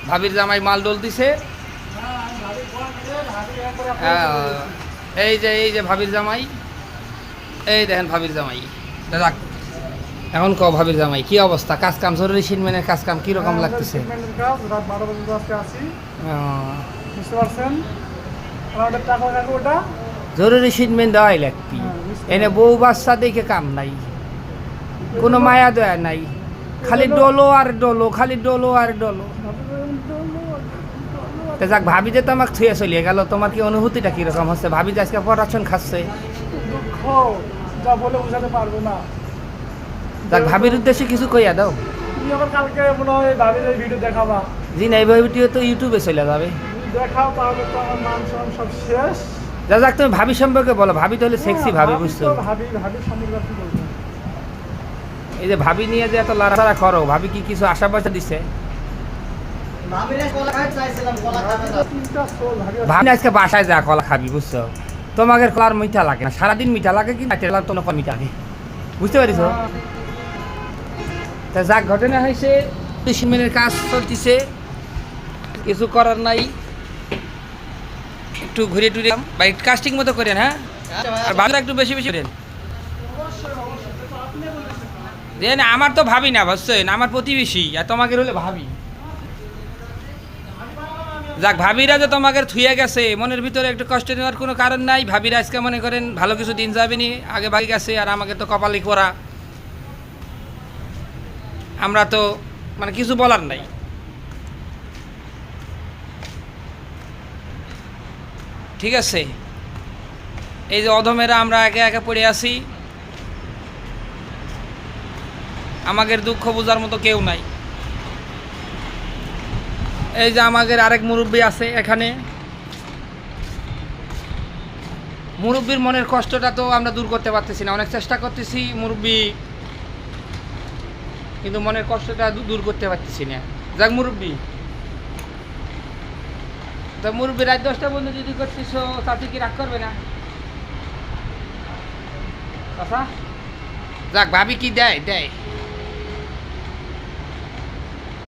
ভাবির জামাই মাল ডোল দিছে। এই যে ভাবির জামাই, এই দেখেন ভাবির জামাই। যাক, এখন ক ভাবির জামাই কি অবস্থা, কাজ কাম জরুরি শিনমেনের কাজ কাম কিরকম লাগতেছে? জরুরি শিনমেন দেওয়াই লাগবি, এনে বউ বাচ্চা দেখে কাম নাই, কোনো মায়া দয়া নাই, খালি ডোলো আর ডোলো, খালি ডোলো আর ডোলো। তা যাক, ভাবি যে তোমাকে ছুঁয়ে চলিয়ে গেল, তোমার কি অনুভূতিটা কিরকম হচ্ছে? ভাবি যে আজকে পড়াশোনা খাচ্ছে, যা বলে বোঝাতে পারবো না। যাক, ভাবির উদ্দেশ্যে কিছু কইয়া দাও। তুমি আবার কালকে মনে হয় ভাবির এই ভিডিও দেখাবা। জি না, এই ভিডিও তো ইউটিউবে চলে যাবে। দেখাও, তাহলে তো আমার মান সম্মান সব শেষ। যা যাক, তুমি ভাবি সম্পর্কে বলো। ভাবি তো হলে সেক্সি ভাবি, বুঝছো? ভাবি সম্পর্কে কি বলবো? এই যে ভাবি নিয়ে যে এত লড়াচড়া করো, ভাবি কি কিছু আশা পয়সা দিছে? ভাবি আজকে বাসায় যা কলা খাবি, বুঝছো? তোমাকে কলার মিঠা লাগে না, সারাদিন মিঠা লাগে, কিন্তু তোমার মিঠা লাগে, বুঝতে পারিস? তা যাক, ঘটনা হয়েছে, সিমেন্টের কাজ চলতেছে, কিছু করার নাই, একটু ঘুরে টুরে বা কাস্টিং মতো করেন। হ্যাঁ, আর ভালো একটু বেশি বেশি করেন। আমার তো ভাবি না, বুঝছেন? আমার প্রতিবেশী, আর তোমাকে হলে ভাবি। যাক, ভাবিরা যে তোমাকে থুয়ে গেছে, মনের ভিতরে একটু কষ্ট নেওয়ার কোনো কারণ নাই। ভাবিরা আজকে মনে করেন ভালো কিছু দিন যাবে নি, আগে ভাই গেছে, আর আমাকে তো কপালি করা, আমরা তো মানে কিছু বলার নাই। ঠিক আছে, এই যে অধমেরা আমরা একে একে পড়ে আছি, আমাদের দুঃখ বোঝার মতো কেউ নাই। এই যে আমাদের আরেক মুরব্বী আছে এখানে, মুরব্বীর মনের কষ্টটা তো আমরা দূর করতে পারতেছি না, অনেক চেষ্টা করতেছি মুরব্বী, কিন্তু মনের কষ্টটা দূর করতে পারতেছি না। যাক মুরব্বী, তো মুরব্বী রাত 10টা পর্যন্ত যদি করতেছ, তাতে কি রাগ করবে না? আচ্ছা, যাক, ভাবি কি দেয় দেয়